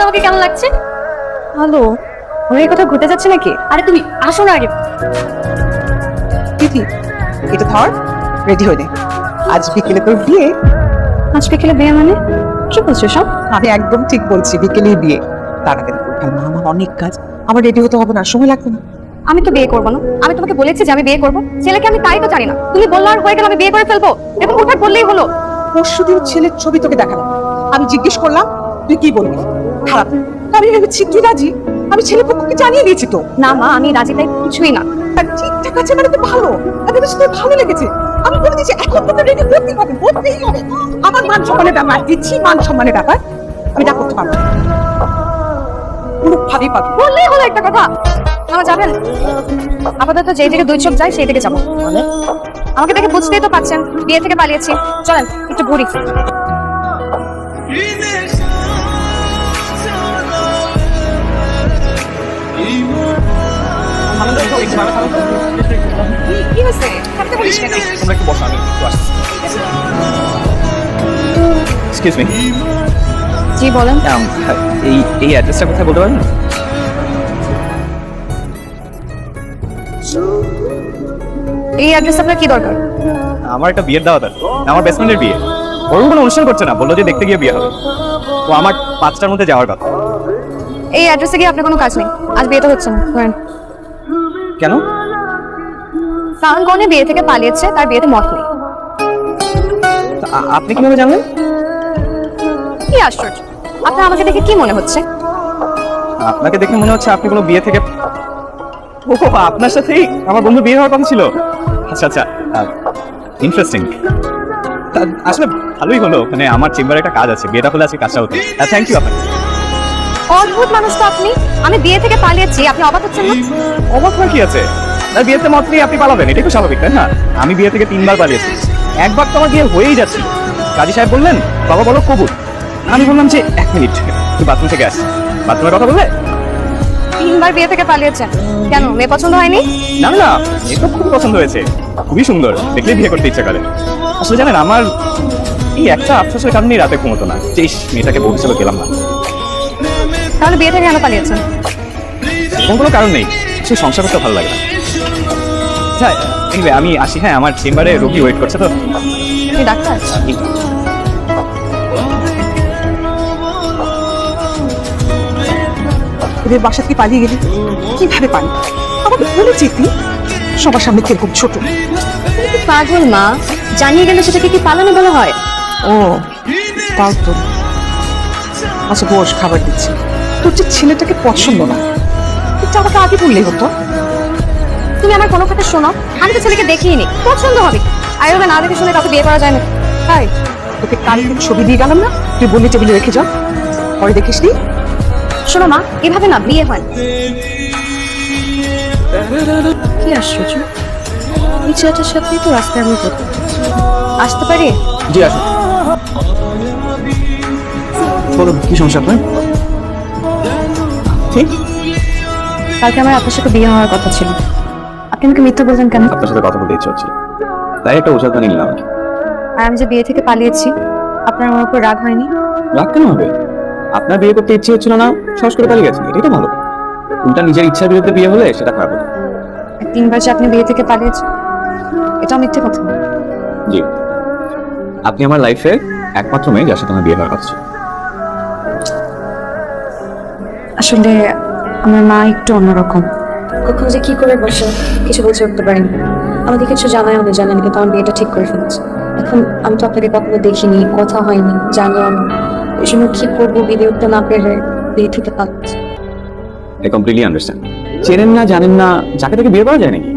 তো আমাকে কেমন লাগছে? হ্যালো, ওরা এই কথা ঘটে যাচ্ছে নাকি? আরে তুমি আসো না আগে। তিথি, এটা ধর, রেডি হয়ে নে। আজ বিকেলে তোর বিয়ে। আজ বিকেলে বিয়ে মানে? কি বলছো সব? আমি একদম ঠিক বলছি, বিকেলেই বিয়ে। তাড়াতাড়ি করতে হবে, আমার অনেক কাজ। আমার রেডি হতে হবে না, সময় লাগবে না। আমি তো বিয়ে করবো না। আমি তোমাকে বলেছি যে আমি বিয়ে করবো। ছেলেকে আমি তাই তো জানি না। তুমি বললো আর হয়ে গেল আমি বিয়ে করে ফেলবো। এরকম হুটহাট বললেই হলো। পরশুদিন ছেলের ছবি তোকে দেখালাম, আমি জিজ্ঞেস করলাম তুই কি বলবি? খারাপ। আমি ভেবেছি তুই রাজি। আমি ছেলে পক্ষকে জানিয়ে দিয়েছি তো। না মা, আমি রাজি তাই কিছুই না। আর ঠিকঠাক আছে মানে তো ভালো। আমি বেশ তোর ভালো লেগেছে। আমি বলে দিয়েছি এখন তোকে রেডি করতেই হবে, করতেই হবে। আমার মান সম্মানের ব্যাপার, দিচ্ছি মান সম্মানের ব্যাপার। আমি যা করতে পারবো পুরো ভাবি পাবো। বললেই হলো একটা কথা। আমার যাবেন? আপাতত যেই দিকে দুই চোখ যায় সেই দিকে যাবো। আমাকে দেখে বুঝতেই তো পাচ্ছেন বিয়ে থেকে পালিয়েছি। চলেন একটু ঘুরি। কি হয়েছে? থাকতে বলিস কেন? তোমরা একটু বসো, আমি একটু আসছি। এক্সকিউজ মি, জি বলেন। এই এই অ্যাড্রেসটা কোথায় বলতে পারবেন? এই অ্যাড্রেস আপনার কি দরকার? আমার একটা বিয়ের দাওয়াত আছে, আমার বেস্ট ফ্রেন্ডের বিয়ে। ওর কোনো অনুষ্ঠান করছে না, বললো যে দেখতে গিয়ে বিয়ে হবে। তো আমার 5টার মধ্যে যাওয়ার কথা। এই অ্যাড্রেসে গিয়ে আপনার কোনো কাজ নেই। আজ বিয়ে তো হচ্ছে না। ধরেন কেন? প্রাঙ্গণে বিয়ে থেকে পালিয়েছে, তার বিয়েতে মত নেই। আপনি কিভাবে জানলেন? কি আশ্চর্য, আপনার আমাকে দেখে কি মনে হচ্ছে? আপনাকে দেখে মনে হচ্ছে আপনি কোনো বিয়ে থেকে। ও, আপনার সাথেই আমার বন্ধু বিয়ে হওয়ার কথা ছিল। আচ্ছা আচ্ছা, ইন্টারেস্টিং। আসলে ভালোই হলো, মানে আমার চেম্বারে একটা কাজ আছে, বিয়েটা হলে আজকে কাজটা হতো। থ্যাংক ইউ আপনাকে। অদ্ভুত মানুষ তো আপনি। আমি বিয়ে থেকে পালিয়েছি, আপনি অবাক হচ্ছেন না? অবাক হওয়ার কি আছে? আর বিয়েতে মত নিয়ে আপনি পালাবেন, এটাই তো স্বাভাবিক, তাই না? আমি বিয়ে থেকে 3বার পালিয়েছি, একবার তো আমার বিয়ে হয়েই যাচ্ছে। কাজী সাহেব বললেন বাবা বলো কবুল। আমি বললাম যে 1 মিনিট, তুই বাথরুম থেকে আস। বাথরুমের কথা বললে? 3বার বিয়ে থেকে পালিয়েছেন কেন? মেয়ে পছন্দ হয়নি? না না, এ তো খুব পছন্দ হয়েছে, খুবই সুন্দর, দেখলে বিয়ে করতে ইচ্ছা করে। আসলে জানেন, আমার এই একটা আফসোসের কারণেই রাতে ঘুমোতো না, যে ইস, মেয়েটাকে বউ হিসেবে গেলাম না। তাহলে বিয়ে থেকে কেন পালিয়েছেন? এরকম কোনো কারণ নেই, সে সংসার করতে ভালো লাগে না। আচ্ছা, anyway, আমি আসি। হ্যাঁ, আমার চেম্বারে রোগী ওয়েট করছে তো। তুমি ডাক্তার? ওদের বাসা থেকে পালিয়ে গেলি কিভাবে পারি? আমাকে বলেছি তুই সবার সামনে কিরকম ছোট। পাগল মা, জানিয়ে গেলে সেটাকে কি পালানো বলা হয়? ও তাও তো। আচ্ছা বস, খাবার দিচ্ছি। তোর যে ছেলেটাকে পছন্দ না, এটা আমাকে আগে বললেই হতো। তুমি আমার কোনো কথা শোনো, আমি তো ছেলেকে দেখিনি, পছন্দ হবে। আর ওকে না দেখে শুনে কাউকে বিয়ে করা যায় না। তাই তোকে কালকে ছবি দিয়ে গেলাম না, তুই বললি টেবিলে রেখে যা, পরে দেখিস নি। শোনো মা, এভাবে না বিয়ে হয়। কি আশ্চর্য, এই ছেলেটার সাথেই তো রাস্তায় আমি করতে আসতে পারি? জি আসুন। বলুন, কি সমস্যা আপনার? ঠিক, কালকে আমার আপনার সাথে বিয়ে হওয়ার কথা ছিল। আপনি আমাকে মিথ্যা বলছেন কেন? আপনার সাথে কথা বলতে ইচ্ছে হচ্ছে, তাই একটা ওষুধ বানিয়ে নিলাম। আর আমি যে বিয়ে থেকে পালিয়েছি, আপনার আমার উপর রাগ হয়নি? রাগ কেন হবে? আপনার বিয়ে করতে ইচ্ছে হচ্ছিল না, সাহস করে পালিয়ে গেছেন, এটাই তো ভালো। উল্টা নিজের ইচ্ছার বিরুদ্ধে বিয়ে হলে সেটা খারাপ হতো। 3বার যে আপনি বিয়ে থেকে পালিয়েছেন, এটাও মিথ্যে কথা। জি, আপনি আমার লাইফের একমাত্র মেয়ে যার সাথে আমার বিয়ে হওয়ার কথা ছিল। আসলে আমার মা একটু অন্যরকম, কখন যে কি করে বসে কিছু বুঝে উঠতে পারিনি। আমাদের কিছু জানায় আমি জানেন, কিন্তু আমার বিয়েটা ঠিক করে ফেলেছে। এখন আমি তো আপনাকে কখনো দেখিনি, কথা হয়নি, জানিও না। এই জন্য কি করবো, বিয়ে উঠতে না পেরে বিয়ে থেকে পালাচ্ছি। I completely understand. চেনেন না, জানেন না, যাকে তাকে বিয়ে করা যায় নাকি?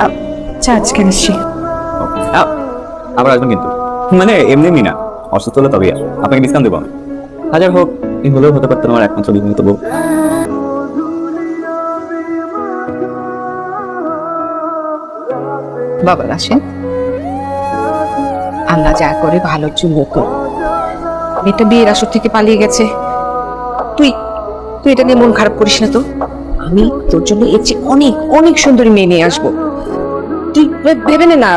আচ্ছা, আজকে আসছি। আবার আসবেন কিন্তু, মানে এমনি এমনি না, অসুস্থ হলে তবেই আপনাকে ডিসকাউন্ট দেবো আমি। হাজার হোক, এই হলেও হতে পারতেন আমার একমাত্র বিবাহিত বউ। বাবা আসেন। আল্লাহ যা করে ভালোর জন্য করে। মেয়েটা বিয়ের আসর থেকে পালিয়ে গেছে, তুই তুই এটা নিয়ে মন খারাপ করিস না তো। আমি তোর জন্য এর চেয়ে অনেক অনেক সুন্দরী মেয়ে নিয়ে আসবো, তুই ভেবে নে না।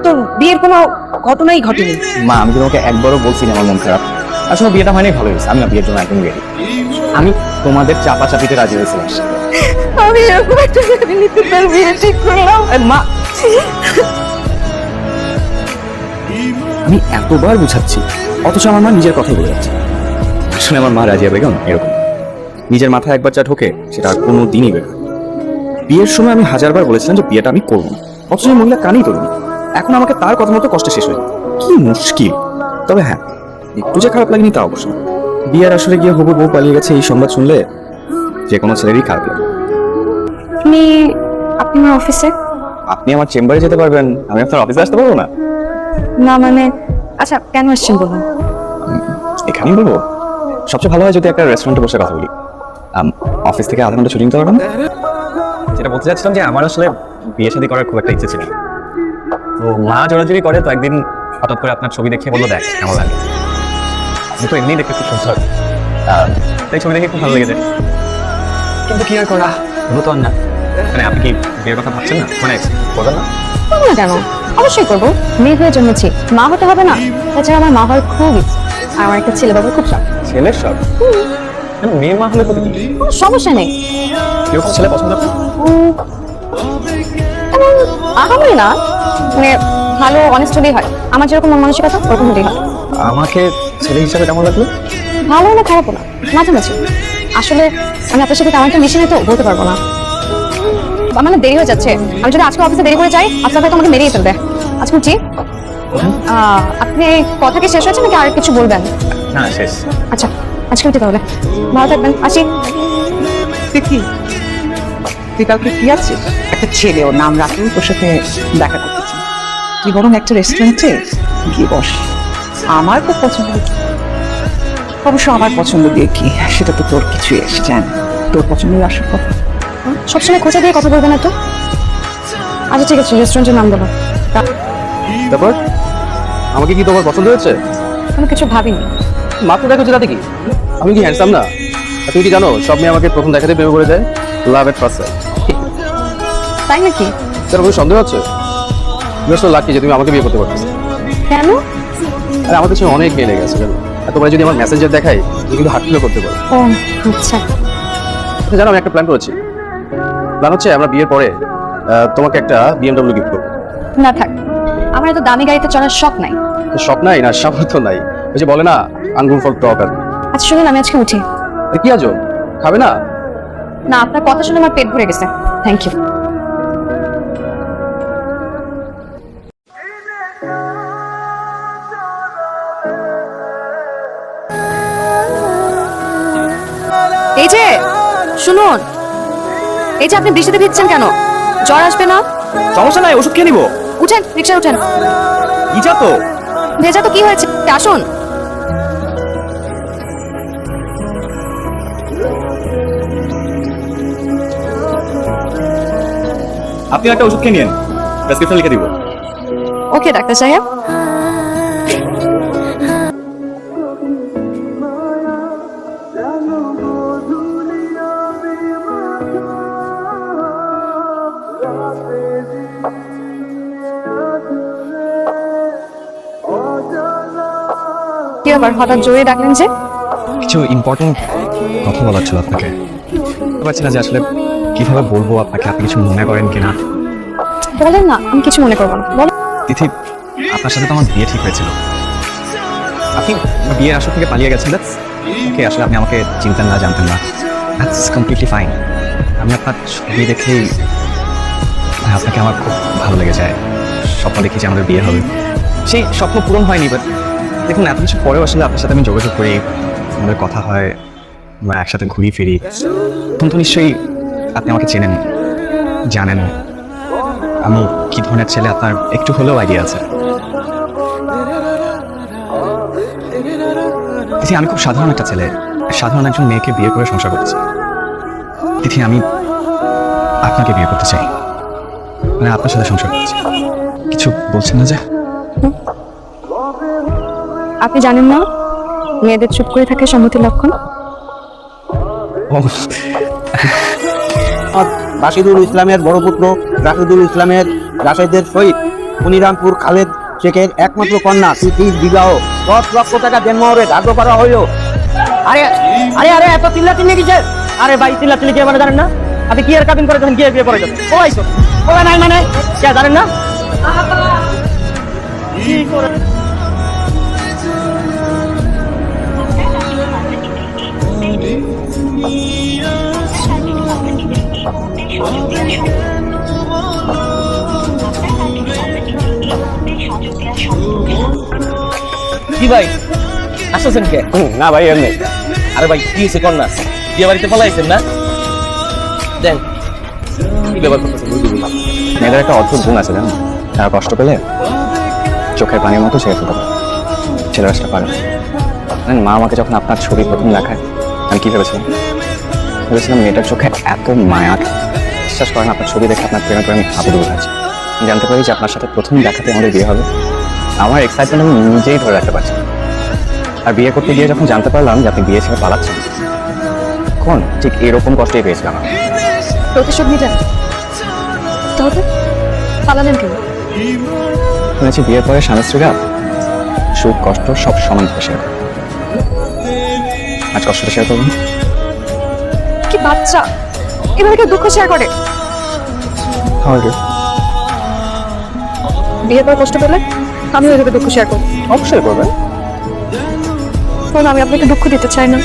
তোর বিয়ের কোনো ঘটনাই ঘটেনি। মা আমি তোমাকে একবারও বলছি না আমার মন খারাপ। আসলে বিয়েটা হয়নি, ভালো হয়েছে। আমি না বিয়ের জন্য একদম রেডি। আমি তোমাদের চাপাচাপিতে রাজি হয়েছিলাম। আমি এরকম একটা ফ্যামিলিতে তোর বিয়ে ঠিক করলাম। মা আমি এতবার বুঝাচ্ছি, অথচ আমার মা নিজের কথাই বোঝাচ্ছে। আসলে আমার মা রাজিয়া বেগম এরকম, নিজের মাথায় একবার যা ঢোকে সেটা আর কোনো দিনই বের হয় না। বিয়ের সময় আমি হাজারবার বলেছিলাম যে বিয়েটা আমি করবো না, অথচ এই মহিলা কানই তোলেনি। এখন আমাকে তার কথা মতো কষ্ট শেষ হয়ে যায়। কি মুশকিল। তবে হ্যাঁ, একটু যে খারাপ লাগেনি তা অবশ্য। বিয়ের আসলে গিয়ে হবু বউ পালিয়ে গেছে এই সংবাদ শুনলে যে কোনো ছেলেরই খারাপ লাগে। আপনি আমার অফিসে? আপনি আমার চেম্বারে যেতে পারবেন, আমি আপনার অফিসে আসতে পারবো না? না মানে, আচ্ছা কেন আসছেন বলুন। এখানেই বলবো? সবচেয়ে ভালো হয় যদি একটা রেস্টুরেন্টে বসে কথা বলি। অফিস থেকে আধা ঘন্টা ছুটি নিতে পারবেন? যেটা বলতে চাচ্ছিলাম যে আমার আসলে বিয়ে শাদী করার খুব একটা ইচ্ছে ছিল। তো মা জোরাজুরি করে, তো একদিন হঠাৎ করে আপনার ছবি দেখে বললো দেখ কেমন লাগে। আপনি তো এমনি দেখতে খুব সুন্দর, তাই ছবি দেখে খুব ভালো লেগেছে। কিন্তু কি আর করা, হলো তো আর না। মানে আপনি কি বিয়ের কথা ভাবছেন না? মানে করবেন না? করবো না কেন, অবশ্যই করবো। মেয়ে হয়ে জন্মেছি, মা হতে হবে না? তাছাড়া আমার মা হওয়ার খুব ইচ্ছে, আর আমার একটা ছেলে বাবার খুব শখ। ছেলের সব মেয়ে মা হলে তো কি? কোনো সমস্যা নেই। কিরকম ছেলে পছন্দ আপনার? আহামরি না, মানে ভালো অনেস্ট হলেই হয়। আমার যেরকম মন মানসিকতা ওরকম হলেই হয়। আমাকে ছেলে হিসাবে কেমন লাগলো? ভালো না খারাপও না, মাঝামাঝি। আসলে আমি আপনার সাথে তেমন একটা মিশি নাই তো বলতে পারবো না। মানে দেরি হয়ে যাচ্ছে, আমি যদি আজকে অফিসে দেরি করে যাই আপনার হয়তো আমাকে মেরেই ফেলবে। আজকে উঠি। আপনি কথা কি শেষ হয়েছে নাকি আর কিছু বলবেন? না শেষ। আচ্ছা আজকে উঠি তাহলে, ভালো থাকবেন, আসি। কি তুই কালকে কি আছে? একটা ছেলে, ওর নাম রাখুন, তোর সাথে দেখা করতে চাই। তুই বরং একটা রেস্টুরেন্টে গিয়ে বস। আমার খুব পছন্দ, অবশ্য আমার পছন্দ দিয়ে কি সেটা তো তোর কিছুই এসে যায় না। তোর পছন্দের আসল কথা। সবসময় খোঁজা দিয়ে কথা বলবেন না তো। আচ্ছা ঠিক আছে, রেস্টুরেন্টের নাম বলো। তারপর আমাকে কি তোমার পছন্দ হয়েছে? আমি কিছু ভাবিনি। মাত্র দেখো তাতে কি? আমি কি হ্যান্ডসাম না? তুমি কি জানো সব মেয়ে আমাকে প্রথম দেখাতে প্রেমে পড়ে যায়? লাভ এট ফার্স্ট সাইট। তাই নাকি? তোর কোনো সন্দেহ আছে? বেশ লাকি যে তুমি আমাকে বিয়ে করতে পারছো। কেন? আরে আমার কাছে অনেক মেয়ে লেগে আছে জানো। এতবার যদি আমার মেসেঞ্জার দেখাই তুমি কিন্তু হার্ট ফিল করতে পারো। ও আচ্ছা। জানো আমি একটা প্ল্যান করেছি। প্ল্যান হচ্ছে আমরা বিয়ের পরে তোমাকে একটা BMW গিফট করবো। না থাক, আমার এত দামি গাড়িতে চড়ার শখ নাই। তো শখ নাই না সামর্থ্য নাই, ওই যে বলে না আঙ্গুর ফল টক। আর আচ্ছা শুনুন, আমি আজকে উঠি। কি আজো খাবে না? না, আপনার কথা শুনে আমার পেট ভরে গেছে, থ্যাংক ইউ। এই যে শুনুন, এই যে আপনি বৃষ্টিতে ভিজছেন কেন? জ্বর আসবে না? সমস্যা নাই, ওষুধ খেয়ে নিবো। উঠেন, রিক্সা উঠেন। ইজা তো ভেজা তো কি হয়েছে, আসুন। আপনি একটা ওষুধ খেয়ে নিন, প্রেসক্রিপশন লিখে দিব। ওকে ডাক্তার সাহেব। কি ব্যাপার, হঠাৎ জোরে ডাকলেন যে? কিছু ইম্পর্টেন্ট কথা বলার ছিল আপনাকে। বুঝতে পারছি না যে আসলে কিভাবে বলবো আপনাকে, আপনি কিছু মনে করেন কিনা। বলেন না, আমি কিছু মনে করবো না, বলেন। তিথি, আপনার সাথে তো আমার বিয়ে ঠিক হয়েছিল। আপনি বিয়ের আসর থেকে পালিয়ে গেছেন, দ্যাটস ওকে। আসলে আপনি আমাকে চিনতেন না, জানতেন না, দ্যাটস কমপ্লিটলি ফাইন। আমি আপনার ছবি দেখেই আপনাকে আমার খুব ভালো লেগে যায়। স্বপ্ন দেখি যে আমাদের বিয়ে হবে। সেই স্বপ্ন পূরণ হয়নি, বাট দেখুন এত কিছু পরেও আসলে আপনার সাথে আমি যোগাযোগ করি, আমাদের কথা হয়, আমরা একসাথে ঘুরি ফিরি। তখন তো নিশ্চয়ই আপনি আমাকে চেনেন, জানেন আমি কি ধরনের ছেলে আপনার একটু হলেও আইডিয়া আছে। তিথি, আমি খুব সাধারণ একটা ছেলে, সাধারণ একজন মেয়েকে বিয়ে করে সংসার করছি। তিথি, আমি আপনাকে বিয়ে করতে চাই, মানে আপনার সাথে সংসার করছি। কিছু বলছেন না যে? আপনি জানেন না মেয়েদের চুপ করে থাকে সম্মতির লক্ষণ? রাশিদুল ইসলামের বড় পুত্র রাশিদুল ইসলামের রাশেদের সহিত মনিরামপুর খালেদ শেখের একমাত্র কন্যা স্মৃতির বিবাহ 10 লক্ষ টাকা দেনমোহরে ধার্য করা হইল। আরে আরে আরে এত চিল্লা চিল্লি কিসের? আরে ভাই চিল্লা চিল্লি কে মানে জানেন না? আপনি কি এর কাবিন করে যখন গিয়ে বিয়ে পড়ে যাবেন ও আইসো ও নাই মানে কে জানেন না? কি করে কি ভাই আসছেন কে? না ভাই এমনি। আরে ভাই কি হয়েছে কন্যা বিয়ে বাড়িতে পলাইছেন না? দেন কি ব্যাপার করতেছেন বুঝলি না। মেয়েদের একটা অদ্ভুত গুণ আছে জানো, তারা কষ্ট পেলে চোখের পানির মতো ছেড়ে ফেলতে পারে, ছেলেরা সেটা পারে না। জানেন, মা আমাকে যখন আপনার ছবি প্রথম দেখায় আমি কি ভেবেছিলাম মেয়েটার চোখে এত মায়া। বিশ্বাস করেন, আপনার ছবি দেখে আপনার প্রেমে প্রেমে আবদ্ধ হয়ে আছে। আমি জানতে পারি যে আপনার সাথে প্রথম দেখাতে আমাদের বিয়ে হবে। আমার এক্সাইটমেন্ট আমি নিজেই ধরে রাখতে পারছি না। আর বিয়ে করতে গিয়ে যখন জানতে পারলাম যে আপনি বিয়ে ছেড়ে পালাচ্ছেন, তখন ঠিক এরকম কষ্টই পেয়েছিলাম আমি। প্রতিশোধ নিতেন, তবে পালালেন কেন? শুনেছি বিয়ের পরে স্বামী স্ত্রীরা সুখ কষ্ট সব সমান ভাবে শেয়ার করে। আজ কষ্টটা শেয়ার করবেন? কি বাচ্চা, এভাবে কেউ দুঃখ শেয়ার করে? বিয়ের পর কষ্ট পেলে আমি ওইভাবে দুঃখ শেয়ার করবো। অবশ্যই করবেন। কারণ আমি আপনাকে দুঃখ দিতে চাই না।